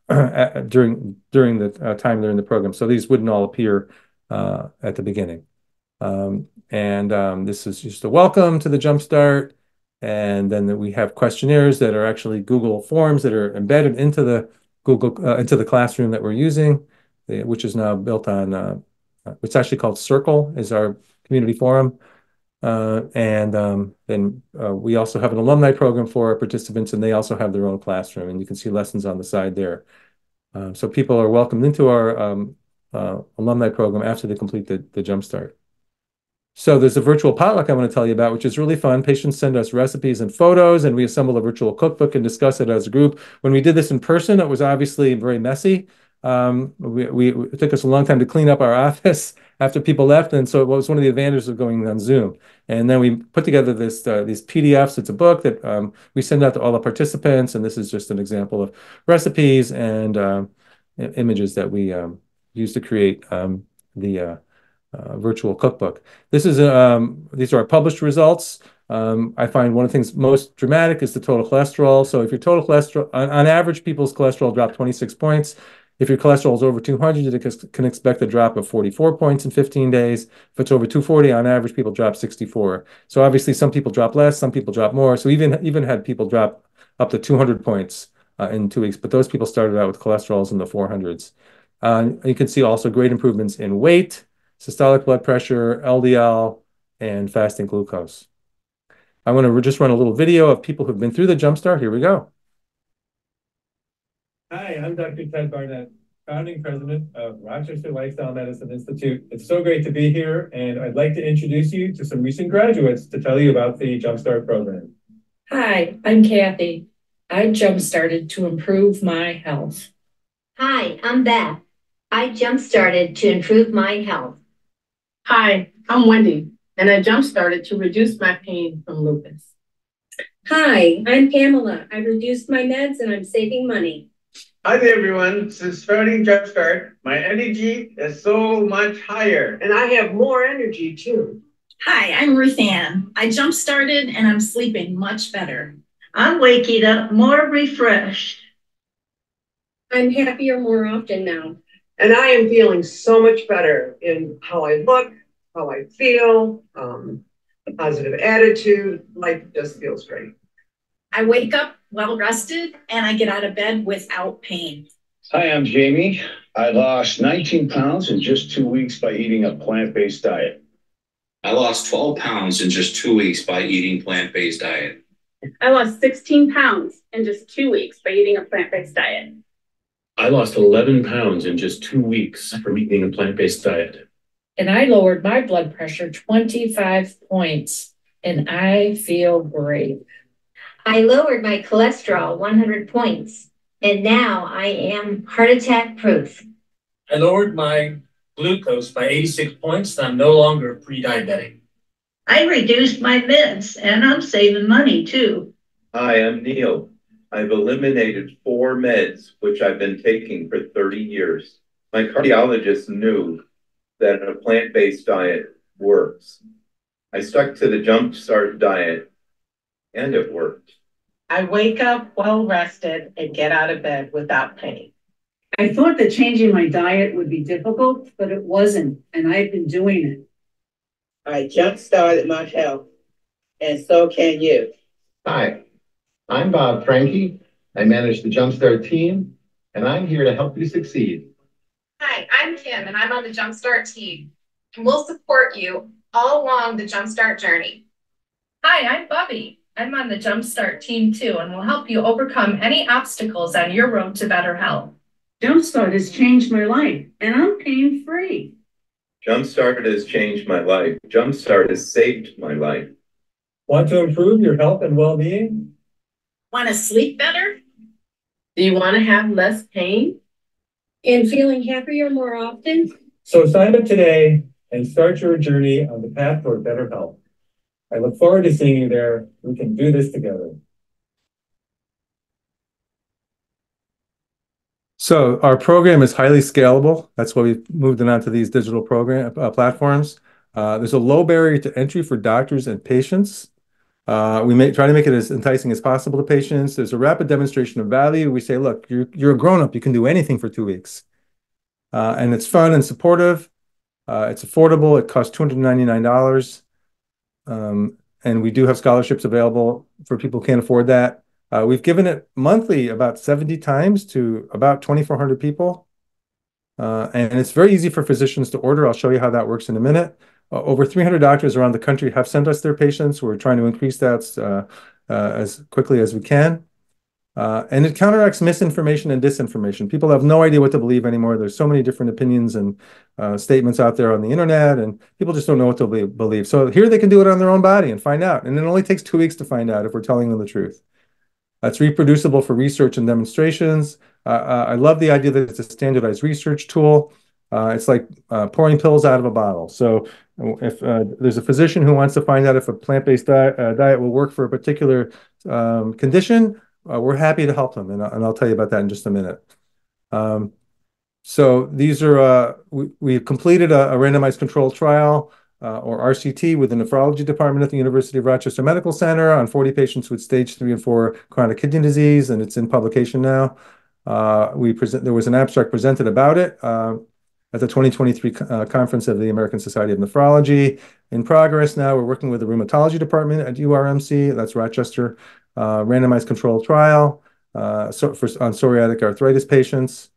the time they're in the program. So these wouldn't all appear at the beginning. This is just a welcome to the Jumpstart, and then we have questionnaires that are actually Google Forms that are embedded into the into the classroom that we're using, which is now built on. It's actually called Circle, is our community forum. Then we also have an alumni program for our participants, and they also have their own classroom, and you can see lessons on the side there. So people are welcomed into our alumni program after they complete the Jumpstart. So there's a virtual potluck I want to tell you about, which is really fun. Patients send us recipes and photos, and we assemble a virtual cookbook and discuss it as a group. When we did this in person, it was obviously very messy. It took us a long time to clean up our office after people left, and so it was one of the advantages of going on Zoom. And then we put together these PDFs. It's a book that we send out to all the participants, and this is just an example of recipes and images that we use to create the virtual cookbook. These are our published results. I find one of the things most dramatic is the total cholesterol. So if your total cholesterol, on average, people's cholesterol dropped 26 points. If your cholesterol is over 200, you can expect a drop of 44 points in 15 days. If it's over 240, on average, people drop 64. So obviously, some people drop less, some people drop more. So even had people drop up to 200 points in 2 weeks, but those people started out with cholesterols in the 400s. You can see also great improvements in weight, systolic blood pressure, LDL, and fasting glucose. I want to just run a little video of people who've been through the Jumpstart. Here we go. Hi, I'm Dr. Ted Barnett, founding president of Rochester Lifestyle Medicine Institute. It's so great to be here, and I'd like to introduce you to some recent graduates to tell you about the Jumpstart program. Hi, I'm Kathy. I Jumpstarted to improve my health. Hi, I'm Beth. I Jumpstarted to improve my health. Hi, I'm Wendy, and I Jumpstarted to reduce my pain from lupus. Hi, I'm Pamela. I reduced my meds and I'm saving money. Hi there, everyone. Since starting Jumpstart, my energy is so much higher. And I have more energy, too. Hi, I'm Ruth Ann. I Jumpstarted and I'm sleeping much better. I'm waking up more refreshed. I'm happier more often now. And I am feeling so much better in how I look, how I feel, positive attitude. Life just feels great. I wake up well rested and I get out of bed without pain. Hi, I'm Jamie. I lost 19 pounds in just 2 weeks by eating a plant-based diet. I lost 12 pounds in just 2 weeks by eating plant-based diet. I lost 16 pounds in just 2 weeks by eating a plant-based diet. I lost 11 pounds in just 2 weeks from eating a plant-based diet. And I lowered my blood pressure 25 points, and I feel great. I lowered my cholesterol 100 points, and now I am heart attack proof. I lowered my glucose by 86 points, and I'm no longer pre-diabetic. I reduced my meds, and I'm saving money too. Hi, I'm Neil. I've eliminated 4 meds, which I've been taking for 30 years. My cardiologist knew that a plant-based diet works. I stuck to the Jumpstart diet, and it worked. I wake up well rested and get out of bed without pain. I thought that changing my diet would be difficult, but it wasn't, and I've been doing it. I jump-started my health, and so can you. Hi, I'm Bob Franke. I manage the Jumpstart team, and I'm here to help you succeed. Hi, I'm Kim, and I'm on the Jumpstart team, and we'll support you all along the Jumpstart journey. Hi, I'm Bobby. I'm on the Jumpstart team too, and will help you overcome any obstacles on your road to better health. Jumpstart has changed my life, and I'm pain-free. Jumpstart has changed my life. Jumpstart has saved my life. Want to improve your health and well-being? Want to sleep better? Do you want to have less pain? And feeling happier more often? So sign up today and start your journey on the path toward better health. I look forward to seeing you there. We can do this together. So our program is highly scalable. That's why we've moved it onto these digital program platforms. There's a low barrier to entry for doctors and patients. We try to make it as enticing as possible to patients. There's a rapid demonstration of value. We say, look, you're a grown-up. You can do anything for 2 weeks. And it's fun and supportive. It's affordable. It costs $299. And we do have scholarships available for people who can't afford that. We've given it monthly about 70 times to about 2,400 people. And it's very easy for physicians to order. I'll show you how that works in a minute. Over 300 doctors around the country have sent us their patients. We're trying to increase that as quickly as we can. And it counteracts misinformation and disinformation. People have no idea what to believe anymore. There's so many different opinions and statements out there on the internet, and people just don't know what to believe. So here they can do it on their own body and find out. And it only takes 2 weeks to find out if we're telling them the truth. It's reproducible for research and demonstrations. I love the idea that it's a standardized research tool. It's like pouring pills out of a bottle. So if there's a physician who wants to find out if a plant-based diet will work for a particular condition, we're happy to help them. And I'll tell you about that in just a minute. So these are, we've completed a randomized controlled trial, or RCT, with the nephrology department at the University of Rochester Medical Center on 40 patients with stage 3 and 4 chronic kidney disease, and it's in publication now. There was an abstract presented about it at the 2023 conference of the American Society of Nephrology. In progress now, we're working with the rheumatology department at URMC, that's Rochester, randomized controlled trial on psoriatic arthritis patients.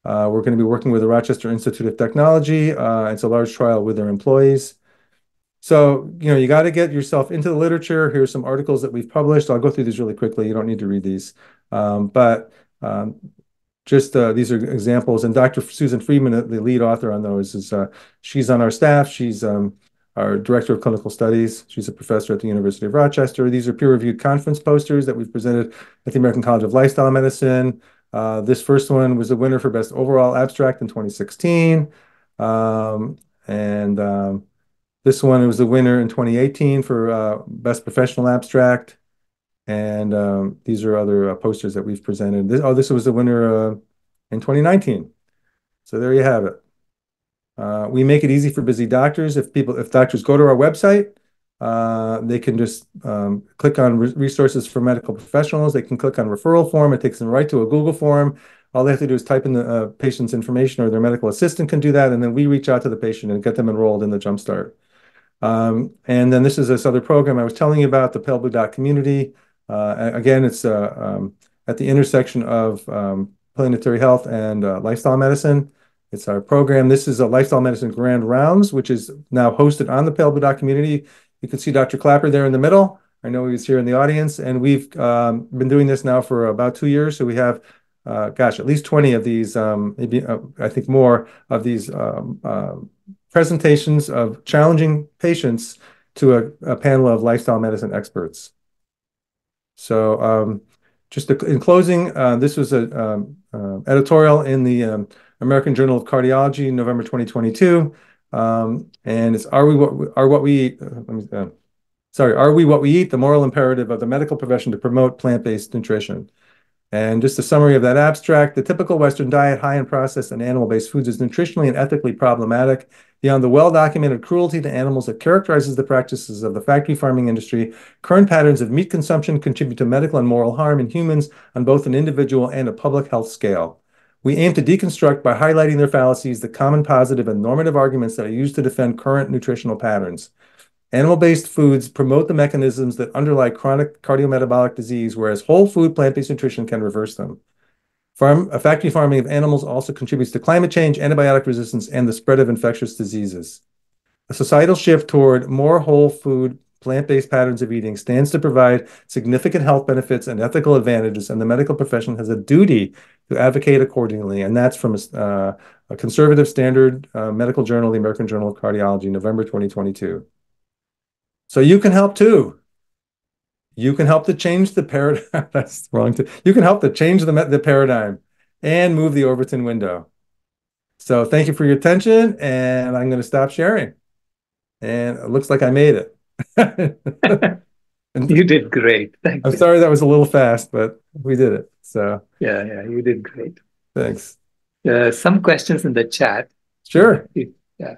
We're going to be working with the Rochester Institute of Technology. It's a large trial with their employees. So, you got to get yourself into the literature. Here's some articles that we've published. I'll go through these really quickly. You don't need to read these. These are examples. And Dr. Susan Friedman, the lead author on those, she's on our staff. She's our director of clinical studies. She's a professor at the University of Rochester. These are peer-reviewed conference posters that we've presented at the American College of Lifestyle Medicine. This first one was the winner for Best Overall Abstract in 2016. This one was the winner in 2018 for Best Professional Abstract. And these are other posters that we've presented. This was the winner in 2019. So there you have it. We make it easy for busy doctors. If doctors go to our website, they can just click on resources for medical professionals. They can click on referral form. It takes them right to a Google form. All they have to do is type in the patient's information, or their medical assistant can do that, and then we reach out to the patient and get them enrolled in the Jumpstart. And then this other program I was telling you about, the Pale Blue Dot Community. Again, it's at the intersection of planetary health and lifestyle medicine. It's our program. This is a lifestyle medicine grand rounds, which is now hosted on the Pale Blue Dot Community. You can see Dr. Clapper there in the middle. I know he was here in the audience, and we've been doing this now for about 2 years. So we have, at least 20 of these, maybe I think more of these presentations of challenging patients to a panel of lifestyle medicine experts. So just in closing, this was an editorial in the American Journal of Cardiology, November 2022. And it's Are We What We Eat? Are We What We Eat? The Moral Imperative of the Medical Profession to Promote Plant-Based Nutrition. And just a summary of that abstract: the typical Western diet, high in processed and animal-based foods, is nutritionally and ethically problematic. Beyond the well-documented cruelty to animals that characterizes the practices of the factory farming industry, current patterns of meat consumption contribute to medical and moral harm in humans on both an individual and a public health scale. We aim to deconstruct, by highlighting their fallacies, the common positive and normative arguments that are used to defend current nutritional patterns. Animal-based foods promote the mechanisms that underlie chronic cardiometabolic disease, whereas whole food plant-based nutrition can reverse them. Factory farming of animals also contributes to climate change, antibiotic resistance, and the spread of infectious diseases. A societal shift toward more whole food, plant-based patterns of eating stands to provide significant health benefits and ethical advantages, and the medical profession has a duty to advocate accordingly. And that's from a conservative standard medical journal, the American Journal of Cardiology, November 2022. So you can help too. You can help to change the paradigm. That's wrong too. You can help to change the paradigm and move the Overton window. So thank you for your attention, and I'm going to stop sharing. And it looks like I made it. You did great. Thank you. I'm sorry that was a little fast, but we did it. So yeah, you did great. Thanks. Some questions in the chat. Sure. Yeah.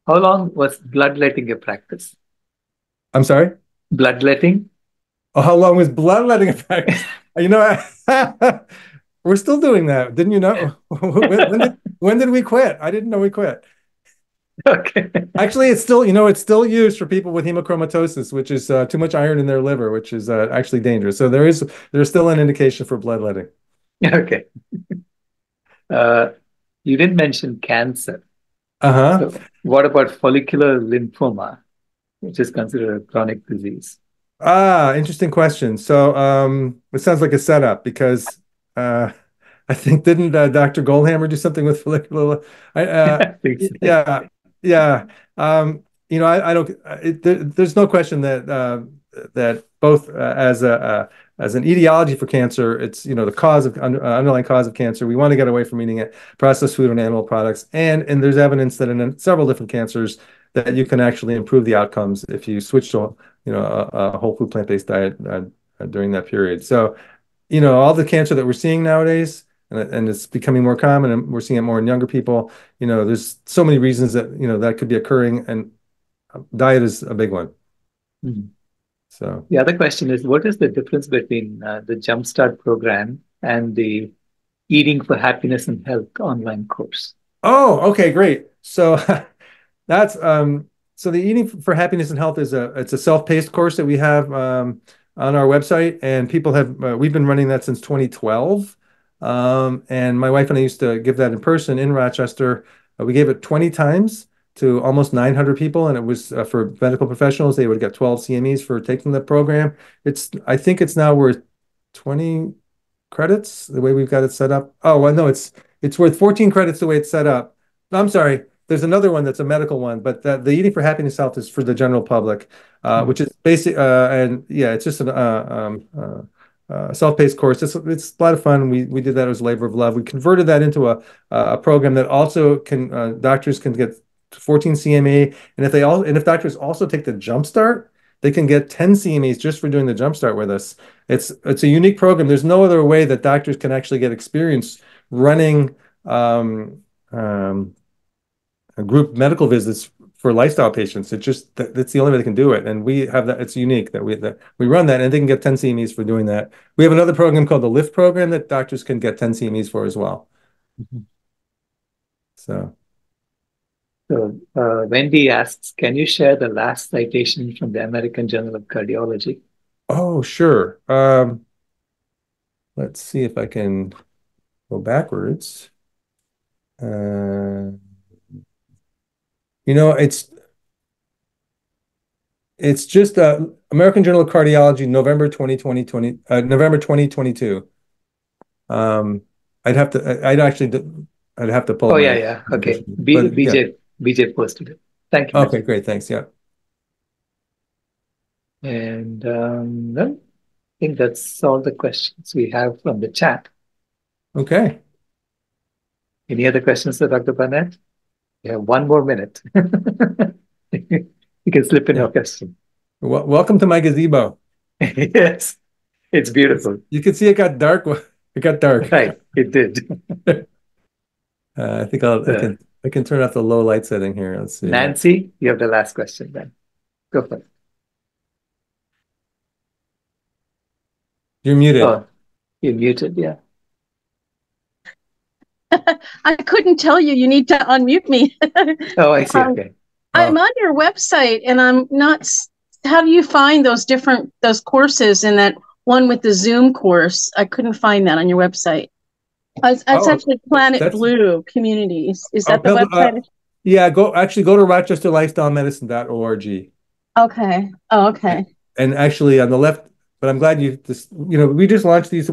How long was bloodletting a practice? I'm sorry? Bloodletting? Oh, how long was bloodletting a practice? We're still doing that. Didn't you know? when did we quit? I didn't know we quit. Okay. Actually, it's still used for people with hemochromatosis, which is too much iron in their liver, which is actually dangerous. So there's still an indication for bloodletting. Okay. You didn't mention cancer. So what about follicular lymphoma, which is considered a chronic disease? Interesting question. So it sounds like a setup, because I think, didn't Dr. Goldhammer do something with follicular? I think so. Yeah. I don't. There's no question that both as an etiology for cancer, it's the cause of underlying cause of cancer. We want to get away from eating processed food and animal products, and there's evidence that in several different cancers that you can actually improve the outcomes if you switch to a whole food plant-based diet during that period. So all the cancer that we're seeing nowadays, and it's becoming more common, and we're seeing it more in younger people. There's so many reasons that that could be occurring, and diet is a big one. Mm-hmm. So the other question is, what is the difference between the Jumpstart program and the Eating for Happiness and Health online course? Oh, okay, great. So that's so the Eating for Happiness and Health it's a self-paced course that we have on our website, and people have we've been running that since 2012. And my wife and I used to give that in person in Rochester. We gave it 20 times to almost 900 people, and it was for medical professionals. They would get 12 CMEs for taking the program. I think it's now worth 20 credits the way we've got it set up. Oh, well, no, it's worth 14 credits the way it's set up. No, I'm sorry. There's another one that's a medical one, but the Eating for Happiness Health is for the general public, which is basic. And yeah, it's just a self-paced course. It's a lot of fun. We did that as a labor of love. We converted that into a program that also can doctors can get 14 CMA, and if doctors also take the Jumpstart, they can get 10 CMAs just for doing the Jumpstart with us. It's a unique program. There's no other way that doctors can actually get experience running group medical visits for lifestyle patients. It's just that's the only way they can do it, and we have that. It's unique that we run that, and they can get 10 CMEs for doing that. We have another program called the LIFT program that doctors can get 10 CMEs for as well. So Wendy asks, can you share the last citation from the American Journal of Cardiology? Oh, sure. Let's see if I can go backwards. It's just American Journal of Cardiology, November 2022. I'd have to pull. Oh, yeah. Okay. BJ posted it. Thank you. Okay, great. Thanks. Yeah. And I think that's all the questions we have from the chat. Okay. Any other questions for Dr. Barnett? You have 1 more minute. You can slip in your question. Welcome to my gazebo. Yes, it's beautiful. You can see it got dark. It got dark. Right, it did. I think I can turn off the low light setting here. Let's see. Nancy, you have the last question then. Go for it. You're muted. Oh, you're muted, yeah. I couldn't tell you. You need to unmute me. Oh, I see. Okay. I'm on your website, and I'm not. How do you find those courses in that one with the Zoom course? I couldn't find that on your website. It's actually Planet Blue Communities. Is that the website? Yeah, go to RochesterLifestyleMedicine.org. Okay. Oh, okay. And actually on the left, but I'm glad we just launched these.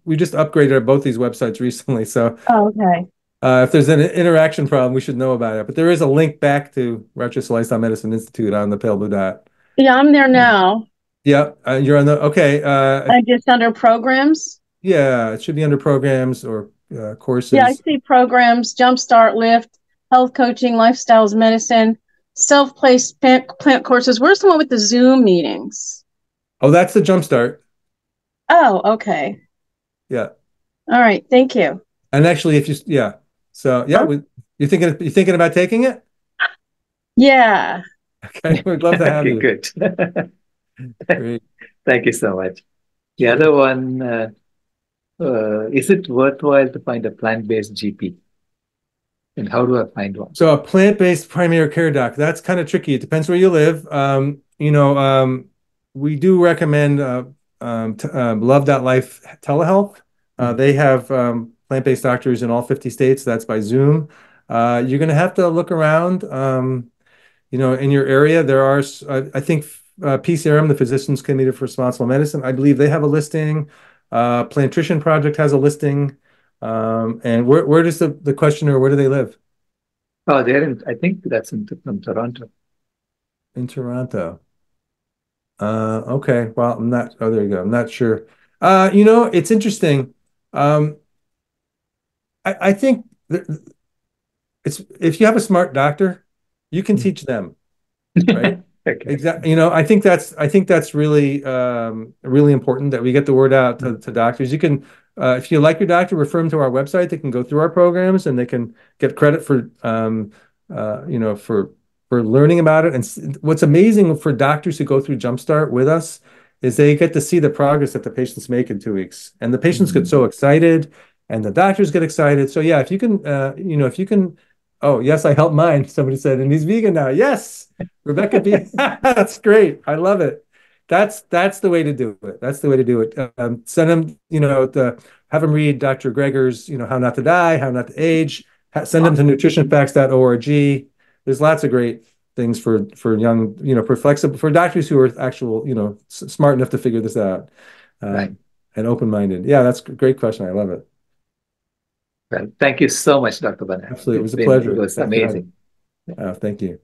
We just upgraded both these websites recently. So okay. If there's an interaction problem, we should know about it. But there is a link back to Rochester Lifestyle Medicine Institute on the pale blue dot. Yeah, I'm there now. Yeah, you're on the, okay. I just under programs. Yeah, it should be under programs or courses. Yeah, I see programs, Jumpstart, Lift, Health Coaching, Lifestyles Medicine, Self-Placed Plant Courses. Where's the one with the Zoom meetings? Oh, that's the Jumpstart. Oh, okay. Yeah. All right, thank you. And actually, so yeah, you're thinking about taking it? Yeah. Okay, we'd love to have you. Good. Great. Thank you so much. The other one, is it worthwhile to find a plant-based GP? And how do I find one? So a plant-based primary care doc, that's kind of tricky. It depends where you live. We do recommend Love.Life telehealth. They have plant-based doctors in all 50 states. That's by Zoom. You're going to have to look around. In your area, there are, I think, PCRM, the Physicians Committee for Responsible Medicine, I believe they have a listing. Plantrition Project has a listing. And where does the questioner, where do they live? Oh, I think that's from Toronto. In Toronto. Okay. Well, there you go. I'm not sure. It's interesting. I think if you have a smart doctor, you can teach them, right? Okay. Exactly. I think that's really really important that we get the word out to doctors. You can, if you like your doctor, refer them to our website. They can go through our programs and they can get credit for learning about it. And what's amazing for doctors who go through Jumpstart with us is they get to see the progress that the patients make in 2 weeks, and the patients get so excited, and the doctors get excited. So yeah, if you can. Oh, yes, I helped mine. Somebody said, and he's vegan now. Yes, Rebecca B. That's great. I love it. That's the way to do it. That's the way to do it. Send them, have them read Dr. Greger's, How Not to Die, How Not to Age. Send them to nutritionfacts.org. There's lots of great things for young, for doctors who are actual, smart enough to figure this out, right, and open-minded. Yeah, that's a great question. I love it. Well, thank you so much, Dr. Barnett. Absolutely. It was a pleasure. It was amazing. Thank you.